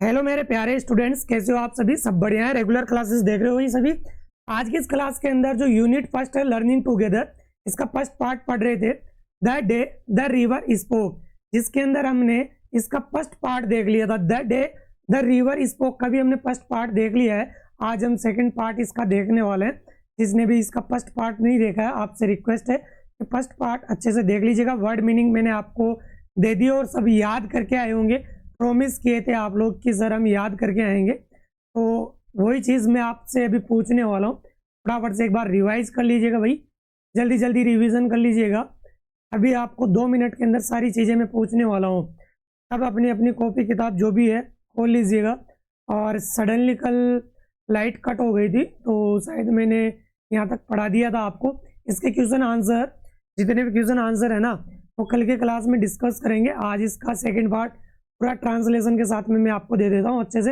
Hello मेरे प्यारे students, कैसे हो आप सभी? सब बढ़िया है। रेगुलर क्लासेस देख रहे हो ये सभी। आज की इस क्लास के अंदर जो यूनिट फर्स्ट है लर्निंग टुगेदर, इसका फर्स्ट पार्ट पढ़ रहे थे, the day the river spoke, जिसके अंदर हमने इसका फर्स्ट पार्ट देख लिया था। The day the river spoke का भी हमने फर्स्ट पार्ट देख लिया है। आज हम सेकेंड पार्ट इसका देखने वाले हैं। जिसने भी इसका फर्स्ट पार्ट नहीं देखा है, आपसे रिक्वेस्ट है कि फर्स्ट पार्ट अच्छे से देख लीजिएगा। वर्ड मीनिंग मैंने आपको दे दी और सब याद करके आए होंगे। प्रॉमिस किए थे आप लोग कि सर हम याद करके आएंगे, तो वही चीज़ मैं आपसे अभी पूछने वाला हूँ। फटाफट से एक बार रिवाइज कर लीजिएगा भाई, जल्दी जल्दी रिवीजन कर लीजिएगा। अभी आपको 2 मिनट के अंदर सारी चीज़ें मैं पूछने वाला हूँ। अब अपनी अपनी कॉपी किताब जो भी है खोल लीजिएगा। और सडनली कल लाइट कट हो गई थी, तो शायद मैंने यहाँ तक पढ़ा दिया था आपको। इसके क्वेश्चन आंसर, जितने भी क्वेश्चन आंसर है ना, वो कल के क्लास में डिस्कस करेंगे। आज इसका सेकेंड पार्ट पूरा ट्रांसलेशन के साथ में मैं आपको दे देता हूँ अच्छे से।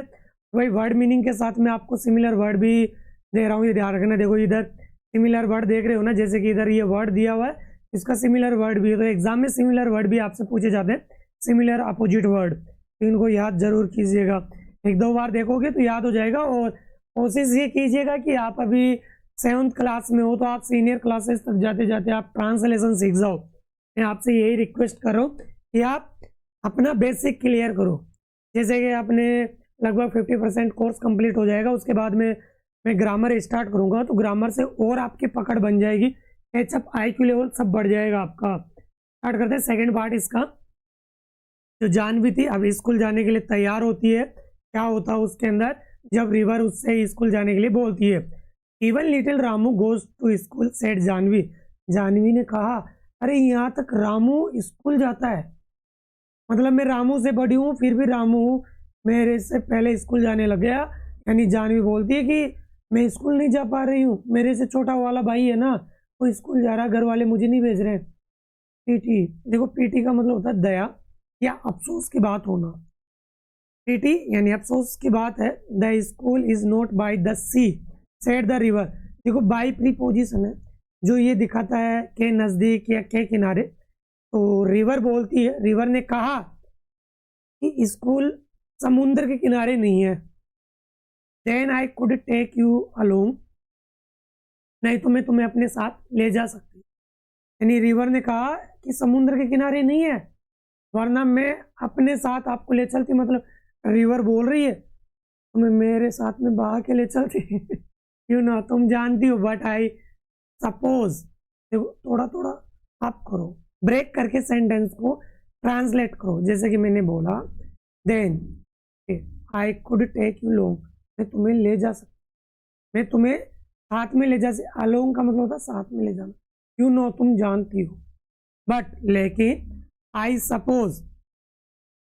वही वर्ड मीनिंग के साथ में आपको सिमिलर वर्ड भी दे रहा हूँ, ये ध्यान रखना। देखो इधर सिमिलर वर्ड देख रहे हो ना, जैसे कि इधर ये वर्ड दिया हुआ है, इसका सिमिलर वर्ड भी है। तो एग्जाम में सिमिलर वर्ड भी आपसे पूछे जाते हैं, सिमिलर अपोजिट वर्ड, तो इनको याद जरूर कीजिएगा। 1-2 बार देखोगे तो याद हो जाएगा। और कोशिश ये कीजिएगा कि आप अभी 7th क्लास में हो, तो आप सीनियर क्लासेस तक जाते जाते आप ट्रांसलेशन सीख जाओ। मैं आपसे यही रिक्वेस्ट कर रहा हूँ कि आप अपना बेसिक क्लियर करो। जैसे कि आपने लगभग 50% कोर्स कंप्लीट हो जाएगा, उसके बाद में मैं ग्रामर स्टार्ट करूंगा, तो ग्रामर से और आपकी पकड़ बन जाएगी। एचएफ IQ लेवल सब बढ़ जाएगा आपका। स्टार्ट करते हैं सेकंड पार्ट इसका। जो जानवी थी अब स्कूल जाने के लिए तैयार होती है, क्या होता है उसके अंदर जब रिवर उससे स्कूल जाने के लिए बोलती है। Even little Ramu goes to school said Janvi. Janvi ने कहा, अरे यहाँ तक रामू स्कूल जाता है, मतलब मैं रामू से बड़ी हूँ, फिर भी रामू मेरे से पहले स्कूल जाने लग गया। यानी जानवी बोलती है कि मैं स्कूल नहीं जा पा रही हूँ, मेरे से छोटा वाला भाई है ना, वो स्कूल जा रहा है, घर वाले मुझे नहीं भेज रहे। पीटी, देखो पीटी का मतलब होता है दया या अफसोस की बात होना। पीटी यानी अफसोस की बात है। The school is not by the she said the river. देखो बाई प्रीपोजिशन है, जो ये दिखाता है के नजदीक या के किनारे। तो रिवर बोलती है, रिवर ने कहा कि स्कूल समुद्र के किनारे नहीं है। Then I could take you along, नहीं तो मैं तुम्हें अपने साथ ले जा सकती। यानी रिवर ने कहा कि समुद्र के किनारे नहीं है, वरना मैं अपने साथ आपको ले चलती। मतलब रिवर बोल रही है तुम्हें मेरे साथ में बहा के ले चलती। यू नो, तुम जानती हो, बट आई सपोज। देखो थोड़ा थोड़ा आप करो, ब्रेक करके सेंटेंस को ट्रांसलेट करो। जैसे कि मैंने बोला, then I could take you long, मैं तुम्हें ले जा सकती, मैं तुम्हें साथ में ले जा सकती। अलोंग का मतलब होता है साथ में ले जाना। यू नो, तुम जानती हो, बट लेकिन आई सपोज,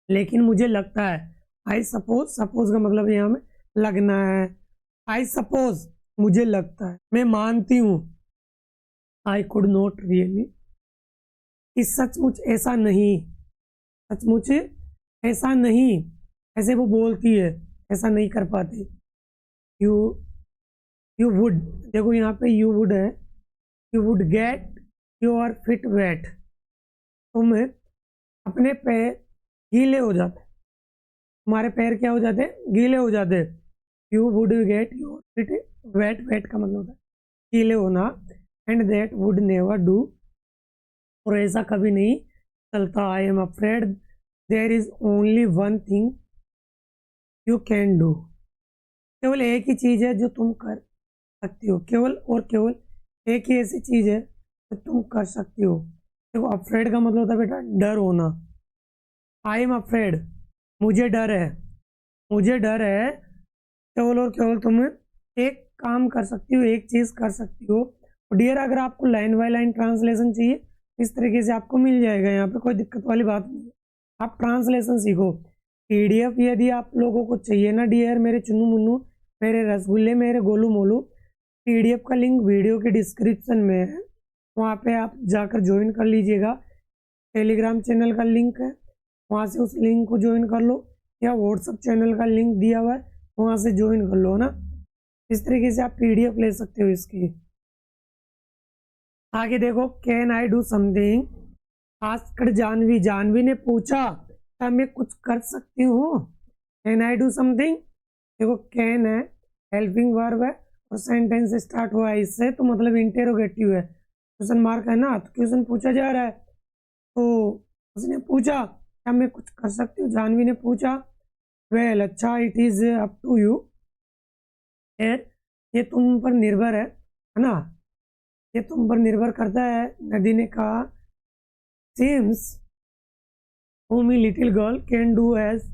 लेकिन मुझे लगता है। आई सपोज, सपोज का मतलब यहाँ में लगना है। आई सपोज मुझे लगता है, मैं मानती हूँ। आई कुड नॉट रियली, कि सचमुच ऐसा नहीं, सचमुच ऐसा नहीं, ऐसे वो बोलती है, ऐसा नहीं कर पाती। यू यू वुड, देखो यहाँ पे यू वुड है, you would get your feet wet, तुम अपने पैर गीले हो जाते, तुम्हारे पैर क्या हो जाते, गीले हो जाते। You would get your feet wet, wet का मतलब होता है गीले होना। And that would never do, और ऐसा कभी नहीं चलता। I am afraid there is only one thing you can do, केवल एक ही चीज़ है जो तुम कर सकती हो, केवल और केवल एक ही ऐसी चीज़ है जो तुम कर सकती हो। देखो अफ्रेड का मतलब होता है बेटा डर होना। आई एम अफ्रेड, मुझे डर है, मुझे डर है, केवल और केवल तुम एक काम कर सकती हो, एक चीज़ कर सकती हो। डियर, अगर आपको लाइन बाय लाइन ट्रांसलेशन चाहिए, इस तरीके से आपको मिल जाएगा, यहाँ पे कोई दिक्कत वाली बात नहीं है। आप ट्रांसलेशन सीखो। PDF यदि आप लोगों को चाहिए ना डियर, मेरे चुन्नू मुन्नू, मेरे रसगुल्ले, मेरे गोलू मोलू, PDF का लिंक वीडियो के डिस्क्रिप्शन में है, वहाँ पे आप जाकर ज्वाइन कर लीजिएगा। टेलीग्राम चैनल का लिंक है, वहाँ से उस लिंक को ज्वाइन कर लो, या व्हाट्सअप चैनल का लिंक दिया हुआ है, वहाँ से ज्वाइन कर लो ना। इस तरीके से आप PDF ले सकते हो इसकी। आगे देखो, can I do something asked Janvi, Janvi ने पूछा क्या मैं कुछ कर सकती हूँ। कैन आई डू समथिंग, देखो कैन है, हेल्पिंग वर्ब है और सेंटेंस स्टार्ट हुआ है इससे, तो मतलब इंटेरोगेटिव है, क्वेश्चन मार्क है ना, तो क्वेश्चन पूछा जा रहा है। तो उसने पूछा क्या मैं कुछ कर सकती हूँ, जानवी ने पूछा। वेल अच्छा, it is up to you, ये तुम पर निर्भर है ना, ये तुम पर निर्भर करता है। नदी ने कहा seems whom a little girl can do as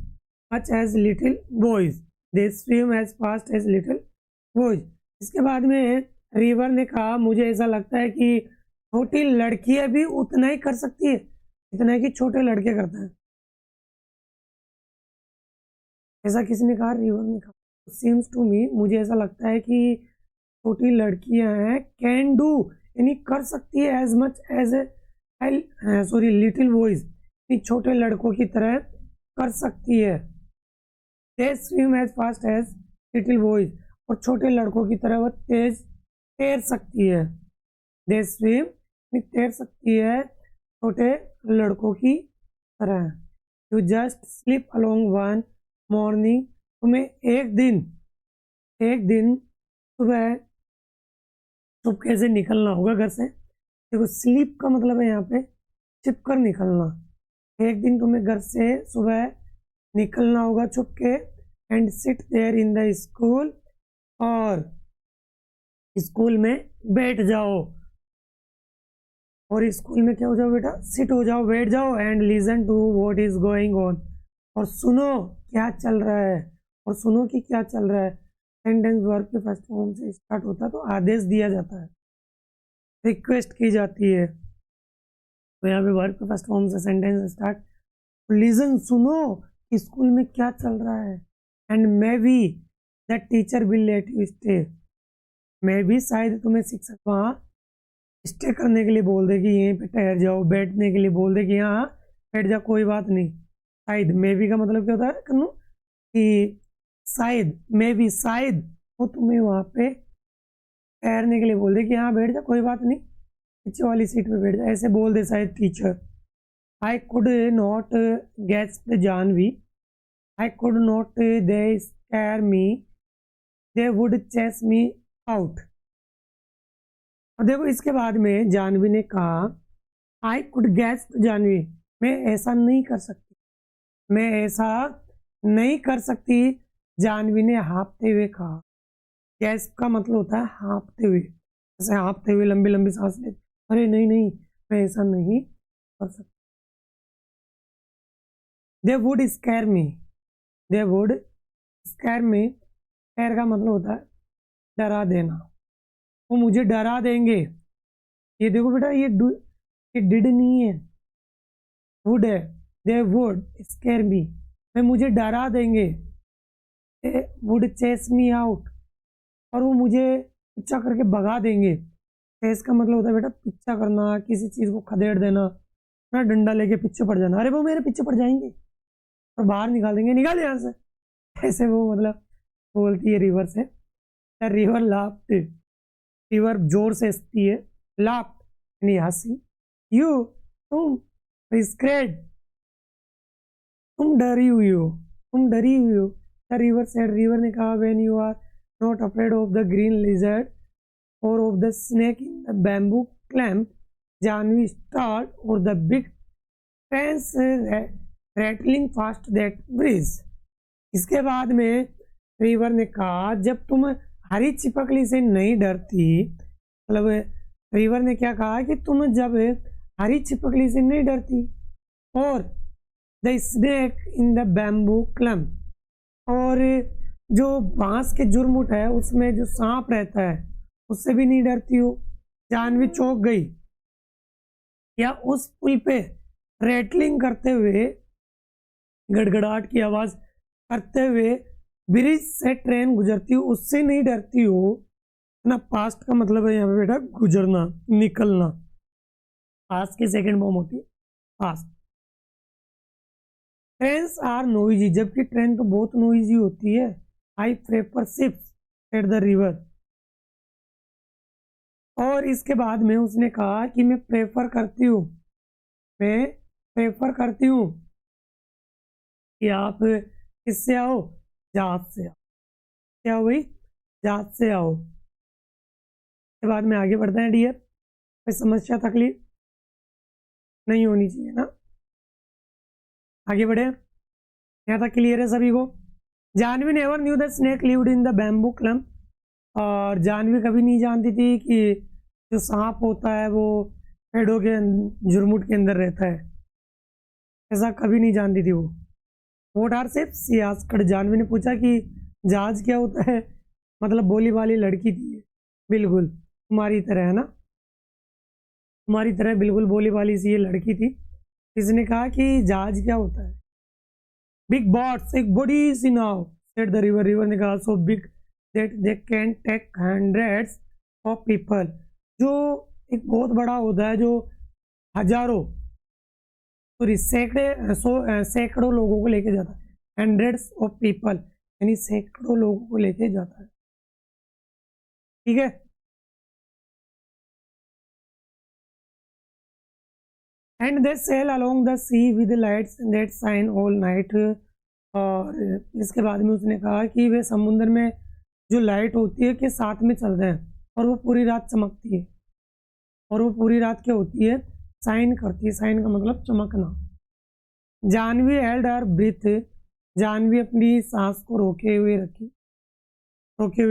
much as little boys, they swim as fast as little boys। इसके बाद में रिवर ने कहा मुझे ऐसा लगता है कि छोटी लड़कियां भी उतना ही कर सकती है जितना कि छोटे लड़के करते हैं। ऐसा किसने कहा, रिवर ने कहा। सीम्स टू मी, मुझे ऐसा लगता है कि छोटी लड़कियां हैं, कैन डू यानी कर सकती है, as much as sorry little boys, छोटे लड़कों की तरह कर सकती है। They swim as fast as little boys, और छोटे लड़कों की तरह वह तेज तैर सकती है। दे स्विम तैर सकती है छोटे लड़कों की तरह। You just slip along one morning, तुम्हें एक दिन सुबह चुपके से निकलना होगा घर से। देखो स्लीप का मतलब है यहाँ पे छिपकर निकलना। एक दिन तुम्हें घर से सुबह निकलना होगा छुपके, and sit there in the school, और स्कूल में बैठ जाओ। और स्कूल में क्या हो जाओ बेटा, सिट हो जाओ, बैठ जाओ, and listen to what is going on, और सुनो क्या चल रहा है, और सुनो कि क्या चल रहा है। सेंटेंस वर्ब के फर्स्ट फॉर्म से स्टार्ट होता है तो आदेश दिया जाता है, रिक्वेस्ट की जाती है। तो यहाँ पे वर्ब के फर्स्ट फॉर्म से सेंटेंस स्टार्ट, लिसन सुनो कि स्कूल में क्या चल रहा है, and may be that teacher will let you stay, may be शायद तुम्हें शिक्षक वहाँ स्टे करने के लिए बोल दे कि यहीं पे ठहर जाओ, बैठने के लिए बोल दे कि यहाँ बैठ जाओ, कोई बात नहीं। शायद, मे बी का मतलब क्या होता है कन्नू, कि शायद, मे बी शायद वो तुम्हें वहाँ पे ठहरने के लिए बोल दे कि यहाँ बैठ जा, कोई बात नहीं, पीछे वाली सीट पे बैठ जा, ऐसे बोल दे शायद teacher. I could not guess the Janvi, I could not they scare me, they would chase me out. और देखो इसके बाद में जानवी ने कहा I could guess the Janvi, मैं ऐसा नहीं कर सकती, मैं ऐसा नहीं कर सकती, जानवी ने हाँफते हुए कहा। गैस का मतलब होता है हाँफते हुए, जैसे हाँफते हुए लंबी लंबी सांस ले, अरे नहीं नहीं मैं ऐसा नहीं कर सकती। They would scare me, they would scare me, scare का मतलब होता है डरा देना, वो मुझे डरा देंगे। ये देखो बेटा ये डिड नहीं है, वुड है। दे वुड स्कैर मी, मैं मुझे डरा देंगे। They would chase me out, और वो मुझे पीछा करके भगा देंगे। चेस का मतलब होता है बेटा पीछा करना, किसी चीज़ को खदेड़ देना ना, डंडा लेके पीछे पड़ जाना, अरे वो मेरे पीछे पड़ जाएंगे और बाहर निकाल देंगे, निकाल यहाँ से, ऐसे वो मतलब बोलती है रिवर से। रिवर लाफ्ट, रिवर जोर से हंसती है, लाफ्ट यानी हंसी। यू तुम, स्क्रेड तुम डरी हुई हो, तुम डरी हुई हो। द रिवर सेड, रिवर ने कहा when you are not afraid of the green lizard or of the snake in the bamboo clump, Janvi start or the big fence rattling fast that bridge. इसके बाद में रिवर ने कहा जब तुम हरी छिपकली से नहीं डरती, मतलब रिवर ने क्या कहा कि तुम जब हरी छिपकली से नहीं डरती, और the snake in the bamboo clump, और जो बांस के जुर्मुट है उसमें जो सांप रहता है उससे भी नहीं डरती हो। जानवी चौंक गई, या उस पुल पे रेटलिंग करते हुए, गड़गड़ाहट की आवाज करते हुए ब्रिज से ट्रेन गुजरती हो उससे नहीं डरती हो ना। पास्ट का मतलब है यहाँ पे बेटा गुजरना, निकलना। पास्ट की सेकंड फॉर्म होती है पास्ट। ट्रेन्स आर नोइजी, जबकि ट्रेन तो बहुत नोइजी होती है। I prefer ships at the river, और इसके बाद में उसने कहा कि मैं प्रेफर करती हूँ, मैं प्रेफर करती हूँ कि आप किससे आओ? जहाज से आओ। क्या हो भाई? जहाज से आओ। के बाद में आगे बढ़ते हैं डियर। कोई समस्या तकलीफ नहीं होनी चाहिए ना। आगे बढ़े, यहाँ तक क्लियर है सभी को? Janvi never knew the snake lived in the bamboo clump, और जानवी कभी नहीं जानती थी कि जो सांप होता है वो पेड़ों के झुरमुट के अंदर रहता है, ऐसा कभी नहीं जानती थी वो। Vote are ships? जानवी ने पूछा कि जहाज क्या होता है? मतलब बोली वाली लड़की थी, बिल्कुल तुम्हारी तरह है ना, तुम्हारी तरह बिल्कुल बोली वाली सी ये लड़की थी। इसने कहा कि जहाज क्या होता है? बिग बॉट्स, एक बड़ी सी नाव, सेड द रिवर। रिवर ने कहा so big that they can take hundreds of people, जो एक बहुत बड़ा होता है जो हजारों सॉरी सैकड़ों लोगों को लेके जाता है। हंड्रेड्स ऑफ पीपल यानी सैकड़ों लोगों को लेके जाता है। ठीक है, and they sail along the sea with lights that shine all night. और इसके बाद में उसने कहा कि वे समुद्र में जो लाइट होती है के साथ में चल रहे हैं और वो पूरी रात चमकती है, और वो पूरी रात क्या होती है? शाइन करती है। शाइन का मतलब चमकना। Janvi held her breath, Janvi अपनी सांस को रोके हुए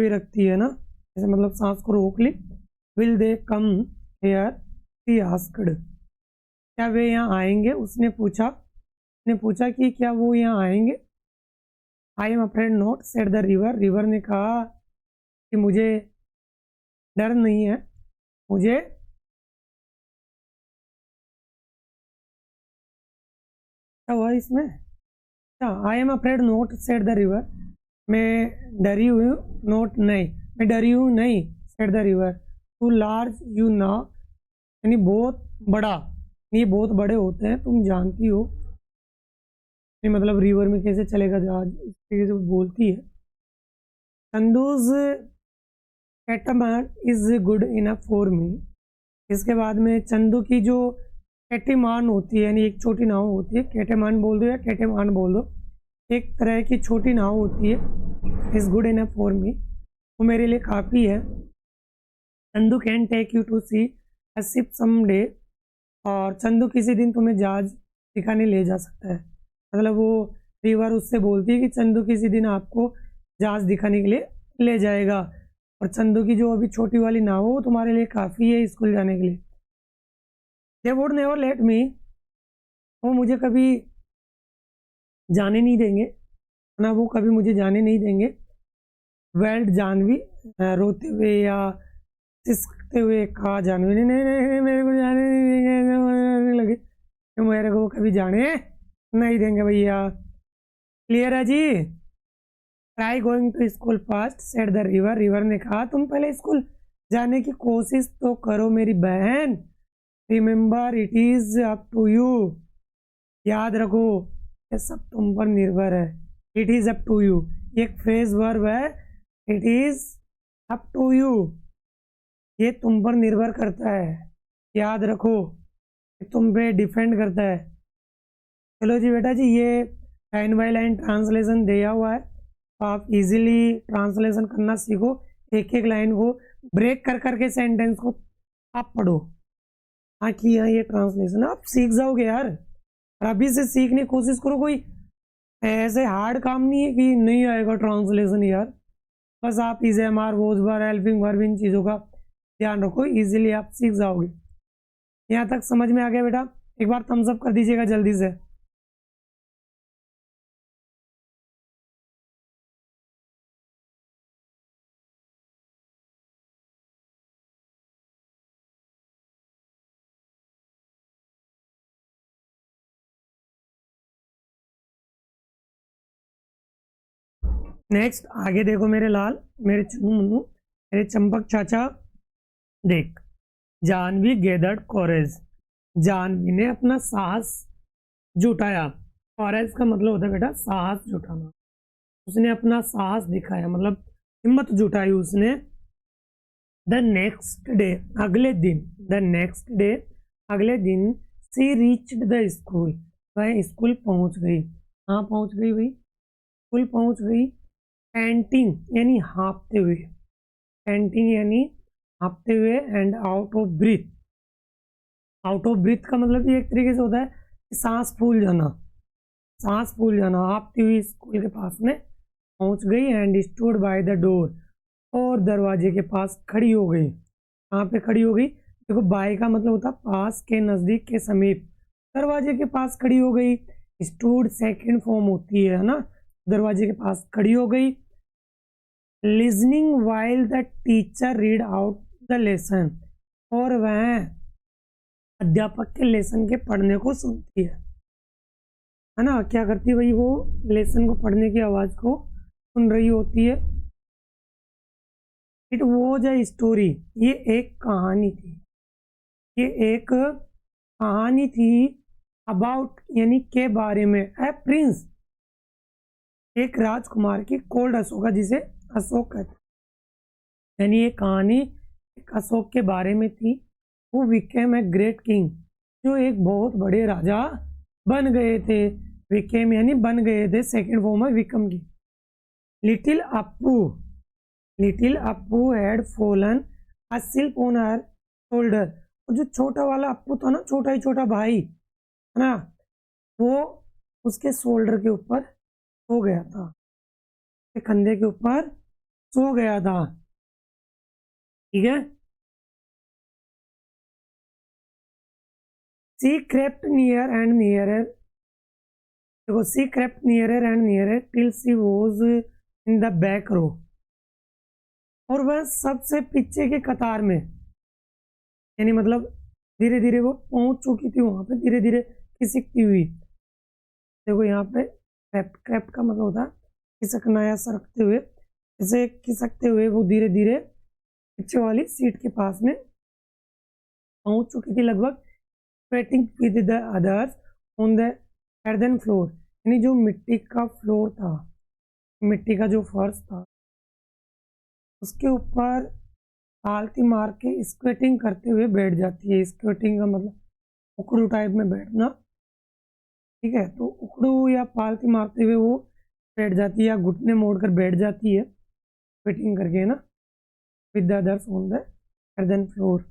रखती है ना, जैसे मतलब सांस को रोक ली। Will they come here? She asked, क्या वे यहाँ आएंगे? उसने पूछा कि क्या वो यहाँ आएंगे? आई am afraid not, said the river. River ने कहा कि मुझे डर नहीं है, मुझे क्या हुआ इसमें? आई am afraid not, said the river. मैं डरी हुई हूँ, नोट नहीं, मैं डरी हूँ नहीं, said the river. Too large you ना, यानी बहुत बड़ा, ये बहुत बड़े होते हैं तुम जानती हो। ये मतलब रिवर में कैसे चलेगा जहाज, इस तरीके से बोलती है। Chandu's catamaran is good enough for me. इसके बाद में चंदू की जो कैटेमान होती है, यानी एक छोटी नाव होती है, कैटेमान बोल दो या कैटेमान बोल दो, एक तरह की छोटी नाव होती है, is good enough for me, वो मेरे लिए काफ़ी है। Chandu can take you to see a ship some day, और चंदू किसी दिन तुम्हें जहाज दिखाने ले जा सकता है। मतलब वो रिवर उससे बोलती है कि चंदू किसी दिन आपको जहाज दिखाने के लिए ले जाएगा, और चंदू की जो अभी छोटी वाली नाव हो वो तुम्हारे लिए काफ़ी है स्कूल जाने के लिए। They would never let me, वो मुझे कभी जाने नहीं देंगे ना, वो कभी मुझे जाने नहीं देंगे। वेल्ड जानवी, रोते हुए या सिसकते हुए कहा जानवी ने, नहीं नहीं नहीं मेरे को जाने नहीं देंगे, लगे तो मेरे को कभी जाने नहीं देंगे भैया। क्लियर है जी? Try going to school fast, said the river. River ने कहा तुम पहले स्कूल जाने की कोशिश तो करो मेरी बहन। Remember it is up to you, याद रखो ये सब तुम पर निर्भर है। It is up to you एक फ्रेज वर्ब है, it is up to you, ये तुम पर निर्भर करता है, याद रखो, ये तुम पे डिपेंड करता है। चलो जी बेटा जी, ये लाइन बाय लाइन ट्रांसलेशन दिया हुआ है, तो आप इजीली ट्रांसलेशन करना सीखो, एक एक लाइन को ब्रेक कर करके सेंटेंस को आप पढ़ो। हाँ कि हाँ ये ट्रांसलेशन आप सीख जाओगे यार, अभी से सीखने की कोशिश करो। कोई ऐसे हार्ड काम नहीं है कि नहीं आएगा ट्रांसलेशन यार, बस आप is am are was were helping verb इन चीज़ों का ध्यान रखो, इजीली आप सीख जाओगे। यहाँ तक समझ में आ गया बेटा? एक बार थम्स अप कर दीजिएगा जल्दी से। नेक्स्ट आगे देखो मेरे लाल, मेरे चुनू मुन्नू, मेरे चंपक चाचा, देख। जानवी गेदर्ड कोरेज, जानवी ने अपना साहस जुटाया। कोरेज का मतलब होता है बेटा साहस जुटाना, उसने अपना साहस दिखाया मतलब हिम्मत जुटाई उसने। द नेक्स्ट डे, अगले दिन, द नेक्स्ट डे, अगले दिन, सी रीच्ड द स्कूल, वह स्कूल पहुंच गई। कहाँ पहुंच गई भाई? स्कूल पहुंच गई पैंटिंग यानी हाँफते हुए, पैंटिंग यानी हाँफते हुए, and out of breath. Out of breath का मतलब ये एक तरीके से होता है कि सांस फूल जाना, सांस फूल जाना। हाँफती हुई स्कूल के पास में पहुंच गई and stood by the door, और दरवाजे के पास खड़ी हो गई। कहाँ पे खड़ी हो गई? देखो बाय का मतलब होता है पास के, नजदीक के, समीप। दरवाजे के पास खड़ी हो गई। स्टूड सेकंड फॉर्म होती है ना, दरवाजे के पास खड़ी हो गई। Listening while the teacher read out the lesson, और वह अध्यापक के लेसन के पढ़ने को सुनती है ना। क्या करती है भाई? वो लेसन को पढ़ने की आवाज को सुन रही होती है। इट वॉज अ स्टोरी, ये एक कहानी थी, ये एक कहानी थी। अबाउट यानी के बारे में, ए प्रिंस, एक राजकुमार की, कोल्ड अशोका, जिसे अशोक कहते हैं। यानी ये कहानी एक अशोक के बारे में थी। वो विकेम ए ग्रेट किंग, जो एक बहुत बड़े राजा बन गए थे। विकेम यानी बन गए थे, सेकंड फॉर्म है विकम की। Little Appu, little Appu had fallen a slip on her shoulder, और जो छोटा वाला अप्पू था ना, छोटा ही छोटा भाई है ना, वो उसके शोल्डर के ऊपर सो गया था, उसके कंधे के ऊपर सो गया था। ठीक है। सी crept near and nearer, देखो सी crept nearer and nearer till she was in the back row, और वह सबसे पीछे के कतार में, यानी मतलब धीरे धीरे वो पहुंच चुकी थी वहां पे, धीरे धीरे खिसकती हुई। देखो यहाँ पे क्रेप्ट, क्रेप्ट का मतलब होता है खिसकना या सरकते हुए। इसे खिसकते हुए वो धीरे धीरे पीछे वाली सीट के पास में पहुंच चुकी थी लगभग। Waiting with the others on the earthen floor, यानी जो मिट्टी का फ्लोर था, मिट्टी का जो फर्श था, उसके ऊपर पालती मार के स्क्वेटिंग करते हुए बैठ जाती है। स्क्वेटिंग का मतलब उकड़ू टाइप में बैठना। ठीक है, तो उकड़ू या पालती मारते हुए वो बैठ जाती है, या घुटने मोड़कर बैठ जाती है स्क्वेटिंग करके, है ना। With the others on the earthen floor,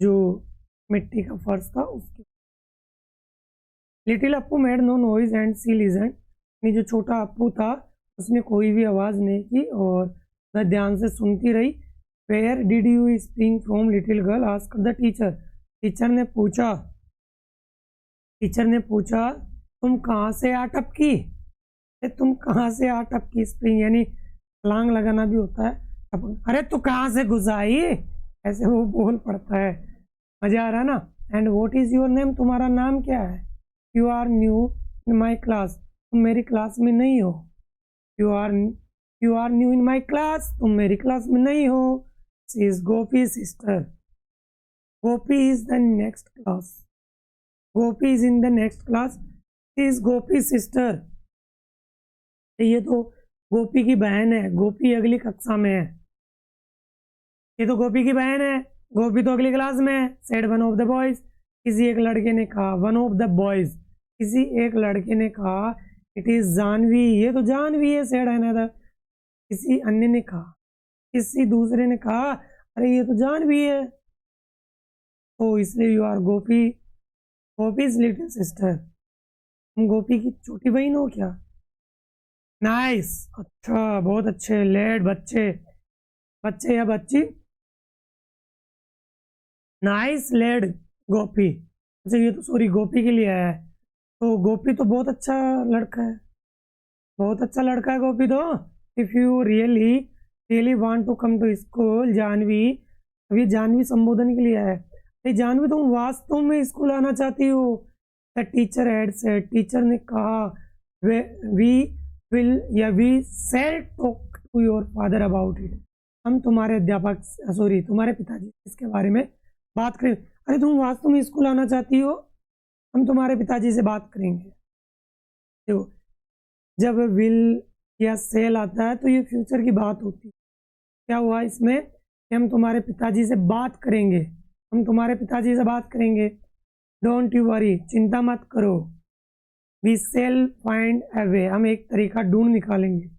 जो मिट्टी का फर्श था उसके। Little Appu made no noise and she listened, यानी जो छोटा अप्पू था उसने कोई भी आवाज़ नहीं की और वह ध्यान से सुनती रही। Where did you spring from little girl, asked the teacher, teacher ने पूछा, टीचर ने पूछा तुम कहाँ से आ टपकी, तुम कहाँ से आ टपकी। स्प्रिंग यानी छलांग लगाना भी होता है। अरे तू कहाँ से घुस आई, ऐसे वो बोल पड़ता है। मजा आ रहा ना। And what is your name, तुम्हारा नाम क्या है। You are new in my class, तुम मेरी क्लास में नहीं हो। You are new in my class, तुम मेरी क्लास में नहीं हो। She is Gopi sister, Gopi is the next class, Gopi is in the next class, she is Gopi sister. ये तो गोपी की बहन है, गोपी अगली कक्षा में है। ये तो गोपी की बहन है, गोपी तो अगली क्लास में है। Said one of the boys, किसी एक लड़के ने कहा। वन ऑफ द बॉयज, किसी एक लड़के ने कहा। इट इज जानवी, ये तो जानवी है। सेड अनदर, किसी अन्य ने कहा। किसी दूसरे ने कहा अरे ये तो जानवी है। तो इसलिए you are Gopi, Gopi is little sister, तुम गोपी की छोटी बहन हो क्या। नाइस, अच्छा, बहुत अच्छे। लेड, बच्चे, बच्चे या बच्ची। नाइस लेड गोपी। अच्छा ये तो सॉरी गोपी के लिए आया है। तो गोपी तो बहुत अच्छा लड़का है, बहुत अच्छा लड़का है गोपी तो। If you really really want to come to school Janvi, अभी जानवी संबोधन के लिए आया है। अरे जानवी तुम वास्तव में स्कूल आना चाहती हो। The teacher had said, teacher ने कहा। वी विल या we shall talk to your father about it, हम तुम्हारे अध्यापक, सॉरी तुम्हारे पिताजी इसके बारे में बात करें। अरे तुम वास्तव में स्कूल आना चाहती हो, हम तुम्हारे पिताजी से बात करेंगे। देखो जब विल या सेल आता है तो ये फ्यूचर की बात होती है। क्या हुआ इसमें कि हम तुम्हारे पिताजी से बात करेंगे, हम तुम्हारे पिताजी से बात करेंगे। डोंट यू वरी, चिंता मत करो। वी सेल फाइंड अ वे, हम एक तरीका ढूंढ निकालेंगे,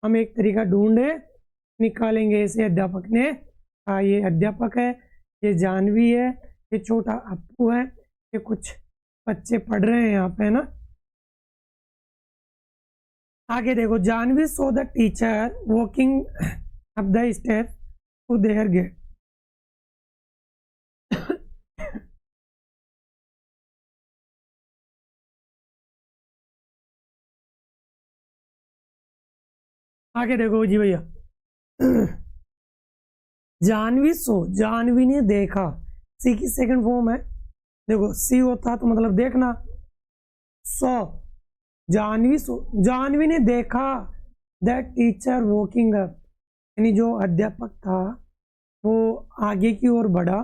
हम एक तरीका ढूंढ निकालेंगे। इसे अध्यापक ने कहा। ये अध्यापक है, ये जानवी है, ये छोटा अप्पू है, ये कुछ बच्चे पढ़ रहे हैं यहाँ पे, है ना। आगे देखो, Janvi saw the teacher walking up the steps to their gate. आगे देखो जी भैया, जानवी सो, जानवी ने देखा, सी की सेकंड फॉर्म है। देखो सी होता तो मतलब देखना, सो जानवी सो, जानवी ने देखा दैट टीचर वॉकिंग अप, यानी जो अध्यापक था वो आगे की ओर बढ़ा,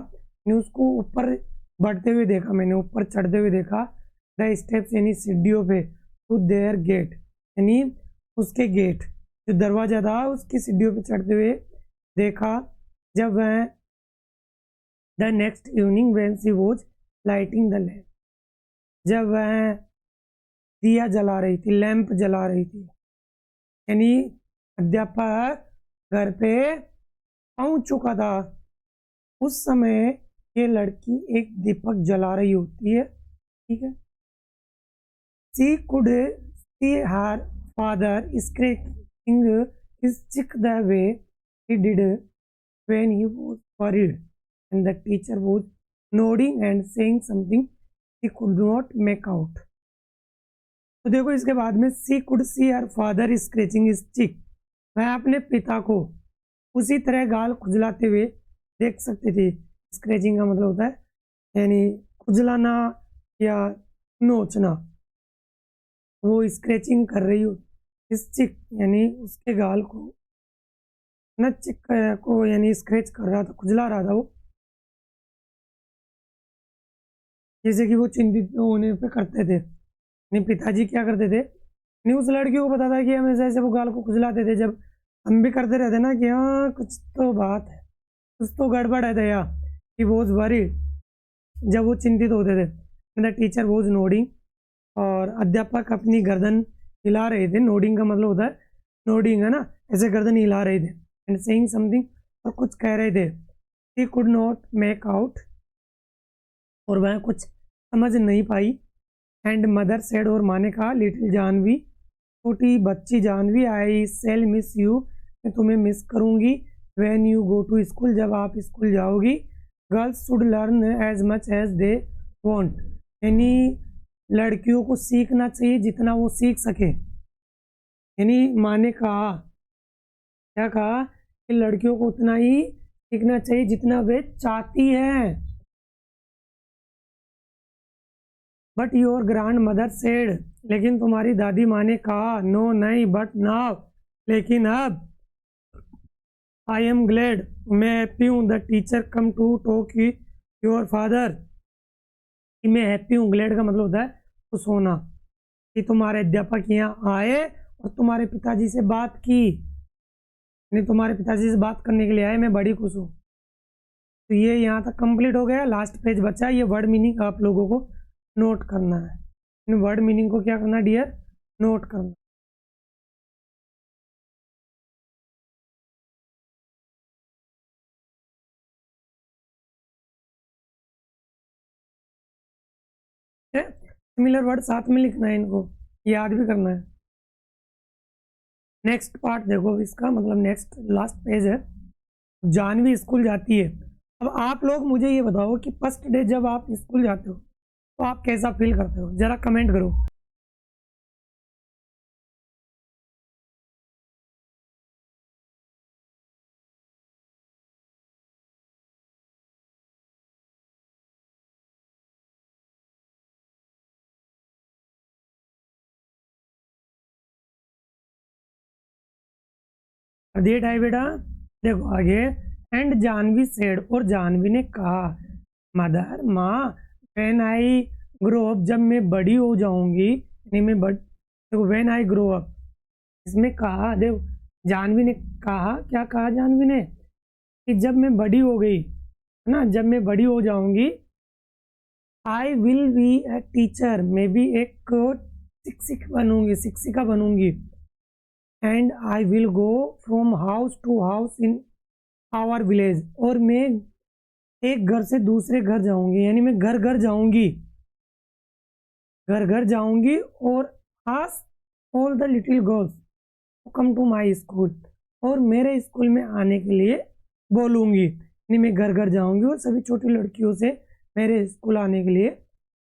यानी उसको ऊपर बढ़ते हुए देखा, मैंने ऊपर चढ़ते हुए देखा। द स्टेप्स यानी सीढ़ियों पे, टू देयर गेट यानी उसके गेट, जो दरवाजा था उसकी सीढ़ियों पे चढ़ते हुए देखा। जब वह the next evening when she was lighting the lamp, जब वह दिया जला रही थी, लैंप जला रही थी, यानी अध्यापक घर पे पहुंच चुका था। उस समय ये लड़की एक दीपक जला रही होती है, ठीक है। She could see her father scratching his cheek the way he did when he was worried and the teacher was nodding and saying something he could not make out। तो देखो इसके बाद में she could see her father scratching his cheek, वह अपने पिता को उसी तरह गाल खुजलाते हुए देख सकते थे। स्क्रैचिंग का मतलब होता है यानी खुजलाना या नोचना। वो स्क्रैचिंग कर रही हो इस चिक यानी उसके गाल को, न चिक को यानी स्क्रैच कर रहा था, खुजला रहा था वो, जैसे कि वो चिंतित होने पे करते थे। नहीं पिताजी क्या करते थे, नहीं उस लड़की को पता था कि हमेशा ऐसे वो गाल को खुजलाते थे। जब हम भी करते रहते ना कि हाँ कुछ तो बात है, कुछ तो गड़बड़ है दया, कि वॉज वरीड, जब वो चिंतित होते थे। द टीचर वॉज नोडिंग, और अध्यापक अपनी गर्दन हिला रहे थे। नोडिंग का मतलब होता है, नोडिंग है ना, ऐसे गर्दन हिला रहे थे। एंड सेइंग समथिंग, और कुछ कह रहे थे। He could not make out, और वह कुछ समझ नहीं पाई। एंड मदर सेड, और माँ ने कहा, लिटिल जानवी, छोटी बच्ची Janvi, I shall miss you, मैं तुम्हें मिस करूँगी। When you go to school, जब आप स्कूल जाओगी। Girls should learn as much as they want, यानी लड़कियों को सीखना चाहिए जितना वो सीख सके। यानी माँ ने कहा, क्या कहा, कि लड़कियों को उतना ही सीखना चाहिए जितना वे चाहती हैं। But your grand mother said, लेकिन तुम्हारी दादी माँ ने कहा। नो नहीं, बट नाउ, लेकिन अब। आई एम ग्लैड, मैं हैप्पी हूँ। The teacher come to talk your father, मैं हैप्पी हूँ। ग्लैड का मतलब होता है खुश होना, कि तुम्हारे अध्यापक यहाँ आए और तुम्हारे पिताजी से बात की, नहीं तुम्हारे पिताजी से बात करने के लिए आए, मैं बड़ी खुश हूँ। तो ये यहाँ तक कंप्लीट हो गया। लास्ट पेज बचा, ये वर्ड मीनिंग आप लोगों को नोट करना है। इन वर्ड मीनिंग को क्या करना डियर, नोट करना। सिमिलर वर्ड साथ में लिखना है, इनको याद भी करना है। नेक्स्ट पार्ट देखो इसका, मतलब नेक्स्ट लास्ट पेज है। जानवी स्कूल जाती है। अब आप लोग मुझे ये बताओ कि फर्स्ट डे जब आप स्कूल जाते हो तो आप कैसा फील करते हो, जरा कमेंट करो। डेट है बेटा, देखो आगे। एंड जानवी सेड, और जानवी ने कहा, मदर माँ, व्हेन आई ग्रो अप, जब मैं बड़ी हो जाऊंगी, नहीं मैं देखो व्हेन आई ग्रो अप, इसमें कहा, देखो जानवी ने कहा, क्या कहा जानवी ने, कि जब मैं बड़ी हो गई, है ना, जब मैं बड़ी हो जाऊंगी, I will be a teacher, मैं भी एक शिक्षिका बनूंगी। And I will go from house to house in our village, और मैं एक घर से दूसरे घर जाऊंगी, यानी मैं घर घर जाऊंगी, घर घर जाऊंगी और ask all the little girls to come to my school, और मेरे स्कूल में आने के लिए बोलूंगी। यानी मैं घर घर जाऊंगी और सभी छोटी लड़कियों से मेरे स्कूल आने के लिए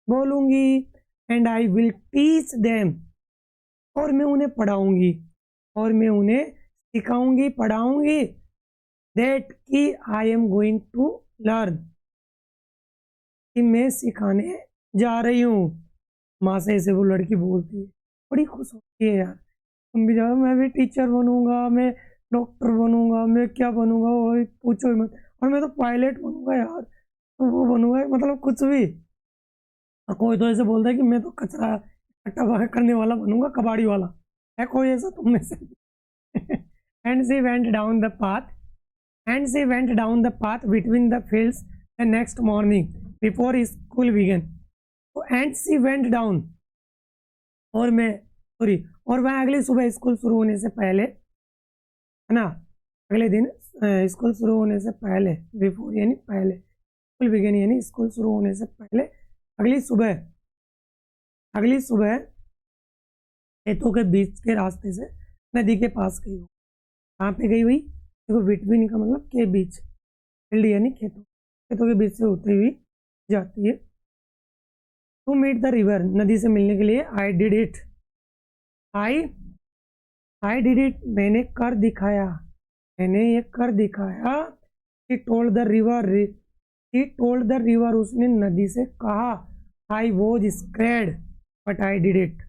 बोलूंगी। And I will teach them, और मैं उन्हें पढ़ाऊंगी, और मैं उन्हें सिखाऊंगी, पढ़ाऊंगी। दैट कि I am going to learn, कि मैं सिखाने जा रही हूँ। माँ से ऐसे वो लड़की बोलती है, बड़ी खुश होती है यार, तुम भी जाओ, मैं भी टीचर बनूंगा, मैं डॉक्टर बनूंगा, मैं क्या बनूंगा वो पूछो ही मत, और मैं तो पायलट बनूंगा यार, तो वो बनूंगा, मतलब कुछ भी। और कोई तो ऐसे बोलता है कि मैं तो कचरा इकट्ठा करने वाला बनूंगा, कबाड़ी वाला। है कोई ऐसा तुम में से? And she went down the path and she went down the path between the fields the next morning before school began. तो and she went down, और मैं सॉरी, और वह अगली सुबह स्कूल शुरू होने से पहले, है ना, अगले दिन स्कूल शुरू होने से पहले, बिफोर यानी पहले, स्कूल बिगेन यानी स्कूल शुरू होने से पहले, अगली सुबह खेतों के बीच के रास्ते से नदी के पास गई हो। कहाँ पे गई हुई? देखो बिटवीन का मतलब के बीच, फील्ड यानी खेतों के बीच से होती हुई जाती है। टू मीट द रिवर, नदी से मिलने के लिए। I did it, I did it, मैंने कर दिखाया, मैंने ये कर दिखाया। शी टोल्ड द रिवर, उसने नदी से कहा। I was scared but I did it,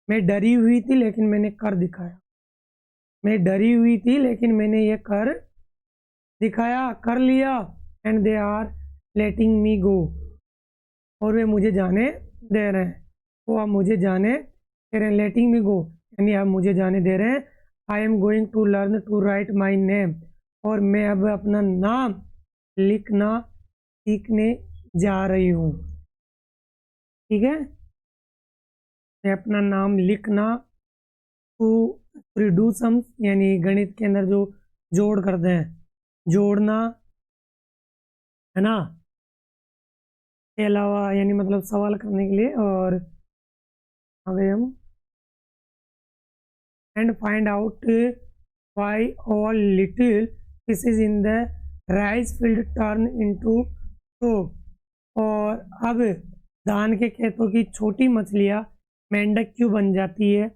मैं डरी हुई थी लेकिन मैंने कर दिखाया, मैं डरी हुई थी लेकिन मैंने ये कर दिखाया, कर लिया। एंड दे आर लेटिंग मी गो, और वे मुझे जाने दे रहे हैं, वो अब मुझे जाने दे रहे हैं। लेटिंग मी गो यानी अब मुझे जाने दे रहे हैं। I am going to learn to write my name, और मैं अब अपना नाम लिखना सीखने जा रही हूँ। ठीक है, मैं अपना नाम लिखना, टू डू सम्स यानी गणित के अंदर जो जोड़ करते हैं, जोड़ना, है ना, के अलावा यानी मतलब सवाल करने के लिए। और अभी हम and find out why all little fishes in the rice field turn into soap, और अब धान के खेतों की छोटी मछलियाँ मेंढक क्यों बन जाती है,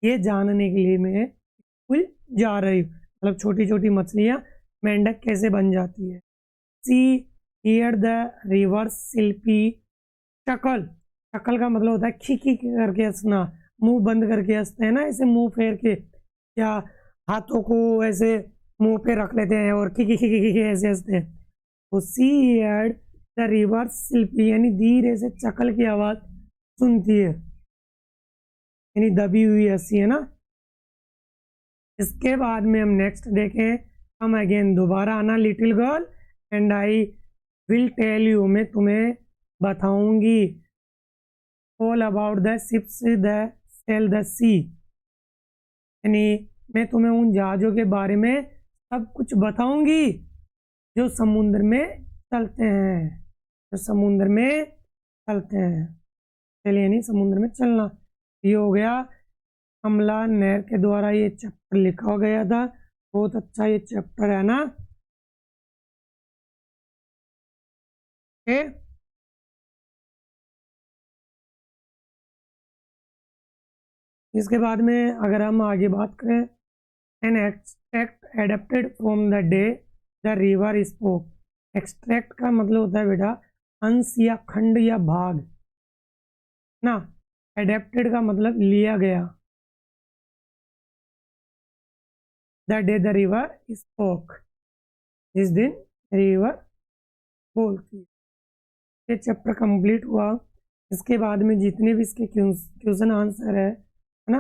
ये जानने के लिए मैं स्कूल जा रही हूँ। मतलब छोटी छोटी मछलियाँ मेंढक कैसे बन जाती है। सी हियर द रिवर शिल्पी शकल, शकल का मतलब होता है खी करके हंसना, मुंह बंद करके हंसते हैं ना, ऐसे मुंह फेर के, या हाथों को ऐसे मुंह पे रख लेते हैं और खी ऐसे हंसते हैं। तो सी हियर द रिवर शिल्पी यानी धीरे से चकल की आवाज सुनती है, यानी दबी हुई हंसी, है ना। इसके बाद में हम नेक्स्ट देखें, हम अगेन दोबारा आना, little girl and I will tell you, मैं तुम्हें बताऊंगी। All about the ships the sail the sea, यानी मैं तुम्हें उन जहाजों के बारे में सब कुछ बताऊंगी जो समुद्र में चलते हैं, जो समुद्र में चलते हैं। चलिए, यानी समुद्र में चलना। ये हो गया, कमला नेर के द्वारा ये चैप्टर लिखा गया था। बहुत अच्छा ये चैप्टर है ना। ओके, इसके बाद में अगर हम आगे बात करें, an extract adapted from the day the river spoke. Extract का मतलब होता है बेटा अंश या खंड या भाग ना। एडेप्टेड का मतलब लिया गया। The day the river spoke, जिस दिन रिवर बोलती। ये चैप्टर कंप्लीट हुआ। इसके बाद में जितने भी इसके क्वेश्चन आंसर है ना,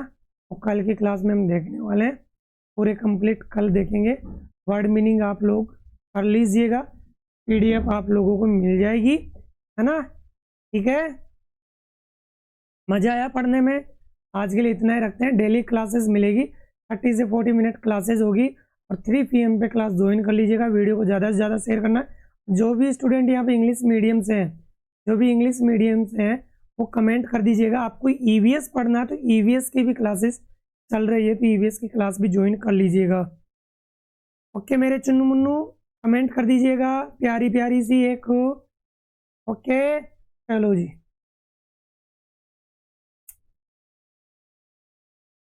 वो कल की क्लास में हम देखने वाले हैं। पूरे कंप्लीट कल देखेंगे। वर्ड मीनिंग आप लोग कर लीजिएगा, पीडीएफ आप लोगों को मिल जाएगी, है ना। ठीक है, मजा आया पढ़ने में? आज के लिए इतना ही रखते हैं। डेली क्लासेस मिलेगी, 30 से 40 मिनट क्लासेस होगी और 3 PM पे क्लास ज्वाइन कर लीजिएगा। वीडियो को ज़्यादा से ज़्यादा शेयर करना है। जो भी स्टूडेंट यहाँ पे इंग्लिश मीडियम से हैं, जो भी इंग्लिश मीडियम से हैं वो कमेंट कर दीजिएगा। आपको EVS पढ़ना है तो EVS की भी क्लासेस चल रही है, तो EVS की क्लास भी ज्वाइन कर लीजिएगा। ओके मेरे चुन्नू मुन्नू, कमेंट कर दीजिएगा प्यारी प्यारी सी एक। ओके चलो जी।